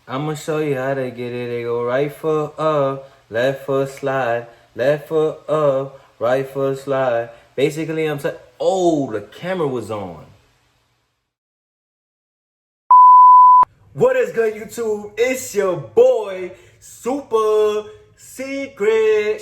I'ma show you how to get it. They go right foot up, left foot slide, left foot up, right foot slide. Basically, I'm saying, oh, the camera was on. What is good, YouTube? It's your boy, Super Secret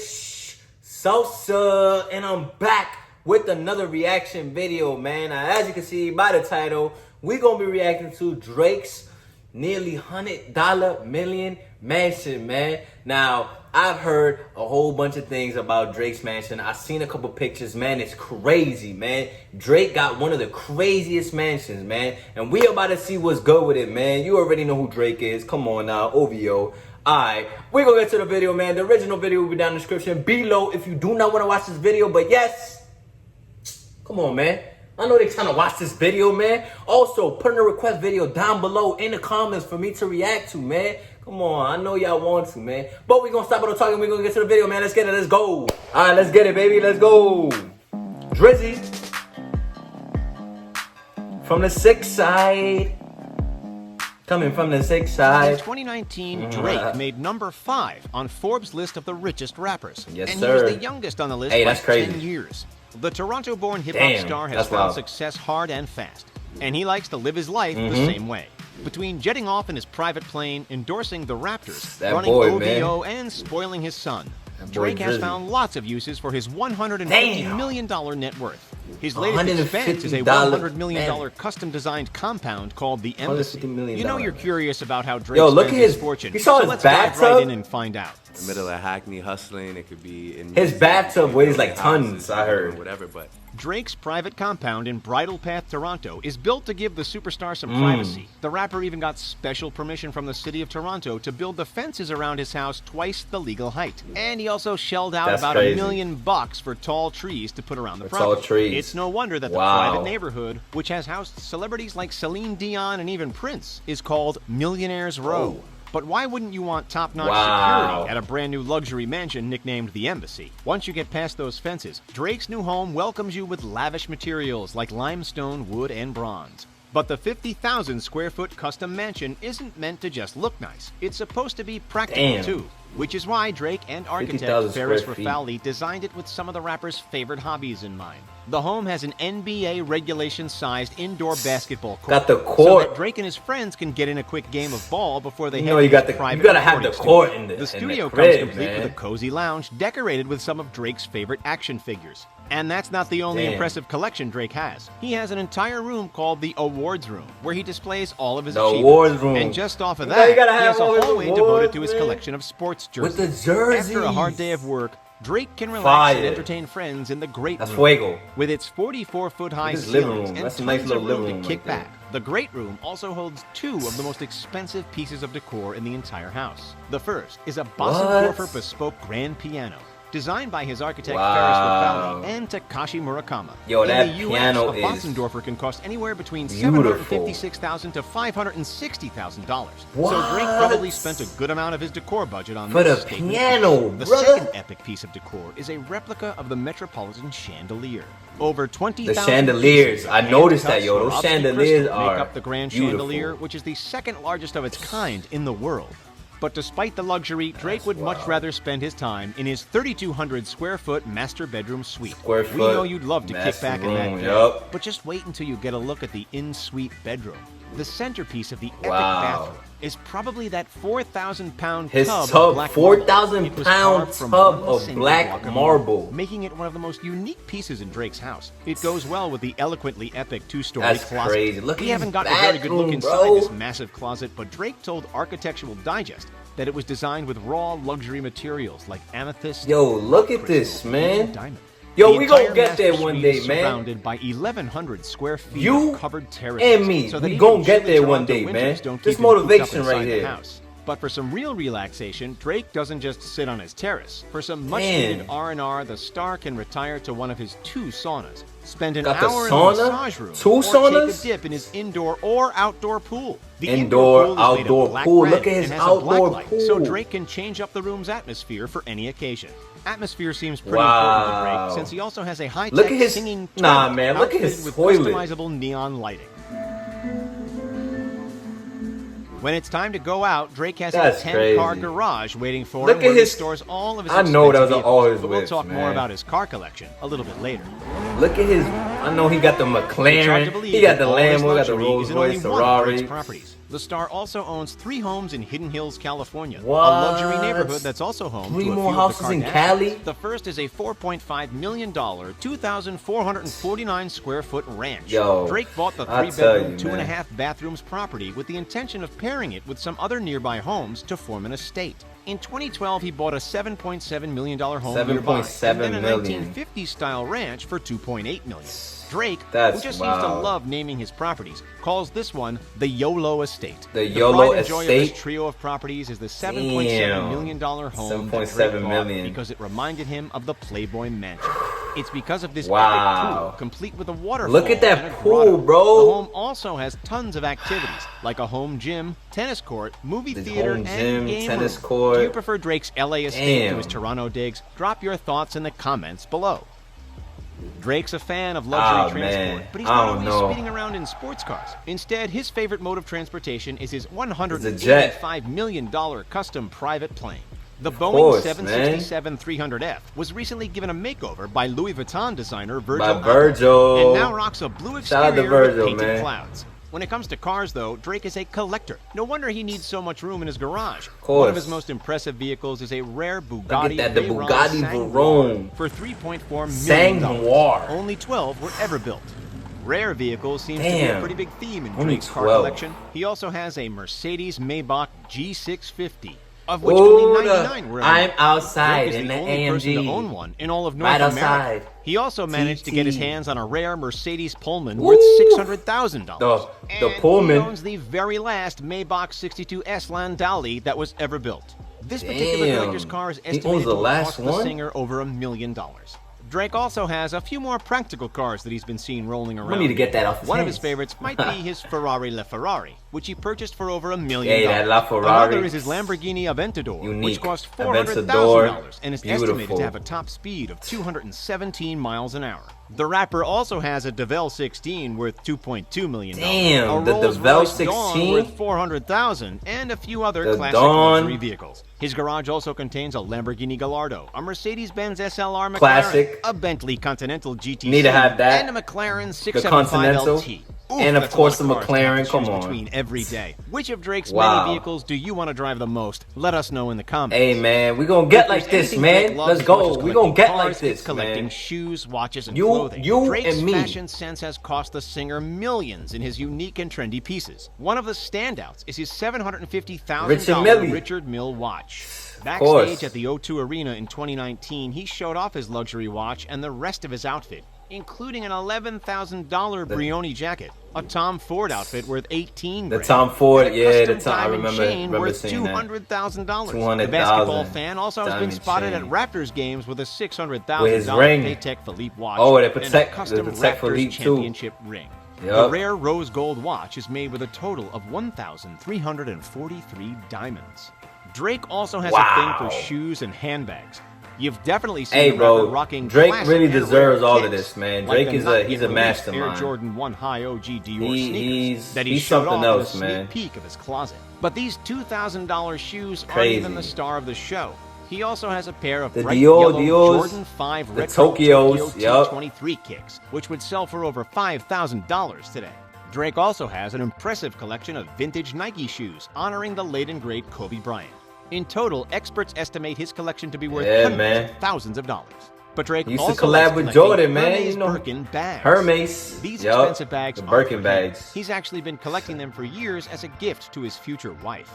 Sosa, and I'm back with another reaction video, man. Now, as you can see by the title, we're gonna be reacting to Drake's nearly $100 million mansion, man. Now, I've heard a whole bunch of things about Drake's mansion. I've seen a couple pictures, man. It's crazy, man. Drake got one of the craziest mansions, man. And we about to see what's good with it, man. You already know who Drake is. Come on now, OVO. Alright, we're gonna get to the video, man. The original video will be down in the description below if you do not want to watch this video. But yes, come on, man. I know they're trying to watch this video, man. Also, put in a request video down below in the comments for me to react to, man. Come on, I know y'all want to, man. But we're going to stop all the talking. We're going to get to the video, man. Let's get it. Let's go. All right, let's get it, baby. Let's go. Drizzy. From the 6th side. Coming from the 6th side. In 2019, Drake made number 5 on Forbes' list of the richest rappers. Yes, and sir. he was the youngest on the list That's by crazy. 10 years. The Toronto-born hip-hop star has found success hard and fast, and he likes to live his life the same way. Between jetting off in his private plane, endorsing the Raptors, running OVO, and spoiling his son, Drake has found lots of uses for his $150 million net worth. His latest expense is a $100 million custom-designed compound called the Embassy. You know you're curious about how Drake spends his fortune, so let's dive right in and find out. In the middle of Hackney hustling, it could be in his bathtub weighs like tons, I heard. Whatever, but Drake's private compound in Bridle Path, Toronto is built to give the superstar some privacy. The rapper even got special permission from the city of Toronto to build the fences around his house twice the legal height. And he also shelled out about $1 million for tall trees to put around the property. Tall trees. It's no wonder that the private neighborhood, which has housed celebrities like Celine Dion and even Prince, is called Millionaire's Row. But why wouldn't you want top-notch security at a brand new luxury mansion nicknamed the Embassy? Once you get past those fences, Drake's new home welcomes you with lavish materials like limestone, wood, and bronze. But the 50,000 square foot custom mansion isn't meant to just look nice. It's supposed to be practical too. Which is why Drake and architect Ferris Rafali designed it with some of the rapper's favorite hobbies in mind. The home has an NBA regulation-sized indoor basketball court. Got the court. So that Drake and his friends can get in a quick game of ball before they head you to got his the private you gotta have the court in the studio in the crib, comes complete man. with a cozy lounge decorated with some of Drake's favorite action figures. And that's not the only impressive collection Drake has. He has an entire room called the Awards Room, where he displays all of his achievements. Awards Room. And just off of that, he has a hallway devoted to his collection of sports jerseys. With the jerseys. After a hard day of work, Drake can relax and entertain friends in the Great Room. Fuego. With its 44-foot-high living ceilings room. and That's a nice tons little of room living room to kick right back. The Great Room also holds 2 of the most expensive pieces of decor in the entire house. The first is a Bösendorfer bespoke grand piano, designed by his architect Ferris Rafali and Takashi Murakami. Yo, in that the US, piano a is Bösendorfer can cost anywhere between beautiful. $756,000 to $560,000. So Drake probably spent a good amount of his decor budget on for this the statement. piano, The brother. second epic piece of decor is a replica of the Metropolitan chandelier. Over 20,000 The chandeliers. pieces I of noticed that, hand-cut yo. Those Swarovski chandeliers crystal are make up the grand beautiful. chandelier, which is the second largest of its kind in the world. But despite the luxury, Drake would much rather spend his time in his 3,200 square foot master bedroom suite. We know you'd love to kick back in that bed, but just wait until you get a look at the in-suite bedroom. The centerpiece of the epic bathroom is probably that 4,000-pound tub of black 4,000-pound tub of black marble, making it one of the most unique pieces in Drake's house. It goes well with the eloquently epic 2-story That's closet. crazy. Look We at haven't his gotten a very good look bathroom, inside bro. this massive closet, but Drake told Architectural Digest that it was designed with raw luxury materials like amethyst. Yo, look at this, man. And diamond. Yo, The we gonna entire get there master one suite day, is man. Surrounded by 1,100 square feet You of covered terraces, and me, so that we even gonna get chilly there one Toronto day, man. winters don't Just keep him cooped up motivation inside right the here. house. But for some real relaxation, Drake doesn't just sit on his terrace. For some much-needed R&R, the star can retire to one of his 2 saunas, spend an Got the hour in the sauna? massage room, 2 or saunas? take a dip in his indoor or outdoor pool. The Indoor, pool is made of outdoor black pool. red Look at his and has a black outdoor light, pool. so Drake can change up the room's atmosphere for any occasion. Atmosphere seems pretty Wow. important to Drake, since he also has a high-tech Look at his- singing Nah, toilet man, look at his outfitted with toilet. customizable neon lighting. When it's time to go out, Drake has That's a 10-car crazy. garage waiting for Look him at where he his- stores all of his I know expensive those are all vehicles, his but we'll whips, talk more man. about his car collection a little bit later. Look at his. I know he got the It's hard to McLaren. believe He got that the all this Lambo. Got the luxury Rolls is in only Royce, one of Drake's Ferrari. properties. The star also owns 3 homes in Hidden Hills, California, What? a luxury neighborhood that's also home Three to a more few houses of the in Kardashians. Cali? The first is a $4.5 million, 2,449 square foot ranch. Yo, Drake bought the I tell 3-bedroom, you, man. 2.5 bathrooms property with the intention of pairing it with some other nearby homes to form an estate. In 2012, he bought a $7.7 million home nearby, and then a million. 1950s-style ranch for $2.8 million. Drake, That's who just seems to wild. love naming his properties, calls this one the YOLO Estate. The YOLO pride and joy of Estate? this trio of properties is the $7.7 Damn. million home that $7.7 Drake bought million. because it reminded him of the Playboy Mansion. It's because of this Wow. epic pool, complete with a waterfall. Look at that and a pool, grotto. bro. The home also has tons of activities, like a home gym, tennis court, movie The theater, home and gym, game tennis room. court. Do you prefer Drake's LA estate to Damn. his Toronto digs? Drop your thoughts in the comments below. Drake's a fan of luxury Oh, transport, man. but he's I not don't always know. speeding around in sports cars. Instead, his favorite mode of transportation is his jet. $185 million custom private plane. The Boeing course, 767-300F was recently given a makeover by Louis Vuitton designer Virgil By Abloh, Virgil. and now rocks a blue Shout out to exterior with Virgil, painted man. clouds. When it comes to cars, though, Drake is a collector. No wonder he needs so much room in his garage. course. One of his most impressive vehicles is a rare Bugatti that, the Veyron Bugatti Sanguine Veyron. for $3.4 million. Sanguine. Only 12 were ever built. Rare vehicles seems to be a Damn. pretty big theme in Only Drake's car 12. collection. He also has a Mercedes-Maybach G650, of which Ooh, only 99 were ever I'm built. outside Drake is in the the only person to AMG. own one in all of North Right America. outside. He also managed to get his TT. hands on a rare Mercedes Pullman Woo! worth $600,000. The And Pullman. he owns the very last Maybach 62S Landaulet that was ever built. This particular Damn. collector's car is He owns estimated the to last cost the one? singer over $1 million. Drake also has a few more practical cars that he's been seen rolling around. We need to get that off his One of hands. his favorites might be his Ferrari LaFerrari, which he purchased for over $1 million. Hey, that LaFerrari. Another is his Lamborghini Aventador, which Unique. cost Aventador. $400,000 and is estimated Beautiful. to have a top speed of 217 miles an hour. The rapper also has a DeVille 16 worth $2.2 million. Damn, a the Rolls DeVille Royce Dawn 16? worth $400,000, and a few other The classic Dawn. luxury vehicles. His garage also contains a Lamborghini Gallardo, a Mercedes-Benz SLR McLaren, Classic. a Bentley Continental GTC, Need to have that. and a McLaren The 675 Continental. LT. Oof, And of that's a course lot the of cars to have McLaren, to come choose on. between every day. Which of Drake's Wow. many vehicles do you want to drive the most? Let us know in the comments. Hey, man, we gonna get If like there's this, anything man. Drake loves Let's as much go. as We gonna collecting get cars, like it's this, collecting man. shoes, watches, and You- clothing. you Drake's and me. fashion sense has cost the singer millions in his unique and trendy pieces. One of the standouts is his $750,000 Richard Mille. Richard Mille watch. course. Backstage at the O2 Arena in 2019, he showed off his luxury watch and the rest of his outfit, including an $11,000 Brioni jacket, a Tom Ford outfit worth $18,000. The Tom Ford, and a yeah, the custom Tom. I diamond remember chain worth seeing that. $200,000. The 200,000 basketball fan also has been diamond spotted chain. at Raptors games with a With his $600,000 ring. Patek Philippe watch Oh, the and a Patek- custom the Patek Raptors Philippe, too. championship ring. The Yup. rare rose gold watch is made with a total of 1,343 diamonds. Drake also has a thing Wow. for shoes and handbags. You've definitely seen Hey, the bro, rapper rocking Drake classic really and rare deserves all of kicks, this, man. like Drake the is not a- yet he's a released mastermind. Air Jordan 1 High OG Dior He- sneakers he's- that he he's showed something off else, in a man. sneak peek of his closet. But these $2,000 shoes aren't Crazy. even the star of the show. He also has a pair of The bright Dior- yellow Dior's- Jordan 5 the retro Tokyos, Tokyo yup. T23 kicks, which would sell for over $5,000 today. Drake also has an impressive collection of vintage Nike shoes honoring the late and great Kobe Bryant. In total, experts estimate his collection to be worth Yeah, hundreds man. of thousands of dollars. But Drake He used to also collab likes with collecting Jordan, man. Hermes You know, Birkin bags. Hermes. These Yup. expensive bags The aren't Birkin for him. bags. He's actually been collecting them for years as a gift to his future wife.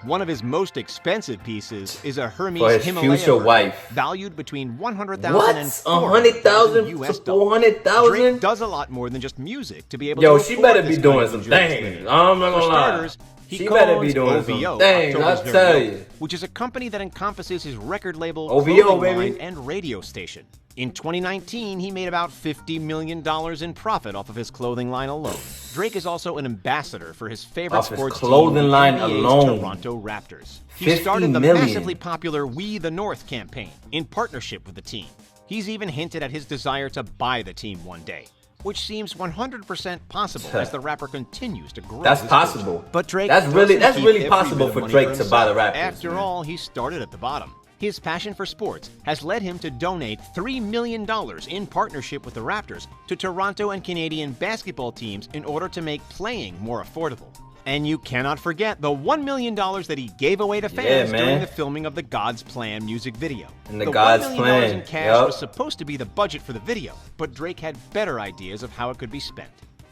One of his most expensive pieces is a Hermes For his Himalaya future Birkin, wife. valued between $100,000 What? and $100,000 US to dollars. $400,000? Drake does a lot more than just music to be able Yo, to she afford better this be kind doing of some luxurious things. living. I'm not For gonna lie. starters, he She better be co-owns doing OVO, some things, October's I Very tell Own, you. which is a company that encompasses his record label, OVO, clothing baby. line, and radio station. In 2019, he made about $50 million in profit off of his clothing line alone. Drake is also an ambassador for his favorite Off his sports clothing team, the line NBA's alone. Toronto Raptors. He 50 started the million. massively popular We the North campaign in partnership with the team. He's even hinted at his desire to buy the team one day. which seems 100% possible as the rapper continues to grow. That's his possible. fortune. But Drake That's really doesn't keep possible every bit for of Drake money to buy the himself. rappers. After man. all, he started at the bottom. His passion for sports has led him to donate $3 million in partnership with the Raptors to Toronto and Canadian basketball teams in order to make playing more affordable. And you cannot forget the $1 million that he gave away to fans during the filming of the God's Plan music video. And the God's $1 million Plan, in cash was supposed to be the budget for the video, but Drake had better ideas of how it could be spent.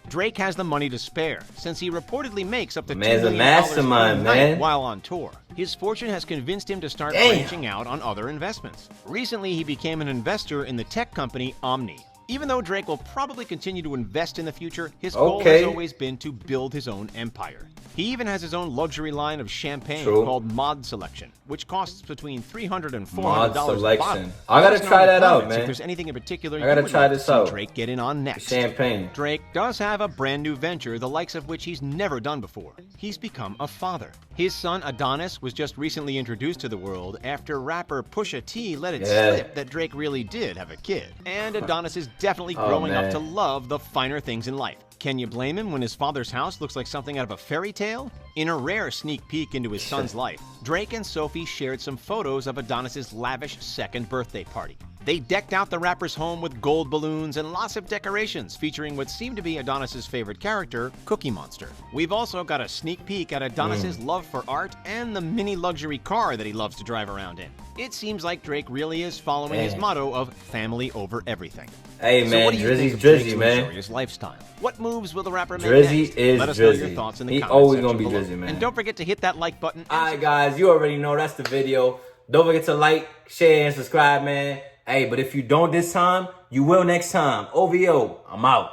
Drake has the money to spare, since he reportedly makes up to $2 Man's a million mastermind, per night man. while on tour. His fortune has convinced him to start branching out on other investments. Recently, he became an investor in the tech company Omni. Even though Drake will probably continue to invest in the future, his goal has always been to build his own empire. He even has his own luxury line of champagne called Mod Selection, which costs between $300 and $400 a bottle. I gotta try that out, man. If there's anything in particular I gotta try this out. Drake get in on next. Champagne. Drake does have a brand new venture, the likes of which he's never done before. He's become a father. His son Adonis was just recently introduced to the world after rapper Pusha T let it slip that Drake really did have a kid. And Adonis is definitely growing up to love the finer things in life. Can you blame him when his father's house looks like something out of a fairy tale? In a rare sneak peek into his son's life, Drake and Sophie shared some photos of Adonis's lavish second birthday party. They decked out the rapper's home with gold balloons and lots of decorations featuring what seemed to be Adonis's favorite character, Cookie Monster. We've also got a sneak peek at Adonis's love for art and the mini luxury car that he loves to drive around in. It seems like Drake really is following his motto of family over everything. Hey, So man, what do you Drizzy's think of Drake's Drizzy, man. luxurious lifestyle? What moves will the rapper make Drizzy next? is Let us know your Drizzy. thoughts in the He comments always section gonna be below. Drizzy, man. And don't forget to hit that like button. Alright, guys, you already know that's the video. Don't forget to like, share, and subscribe, man. Hey, but if you don't this time, you will next time. OVO, I'm out.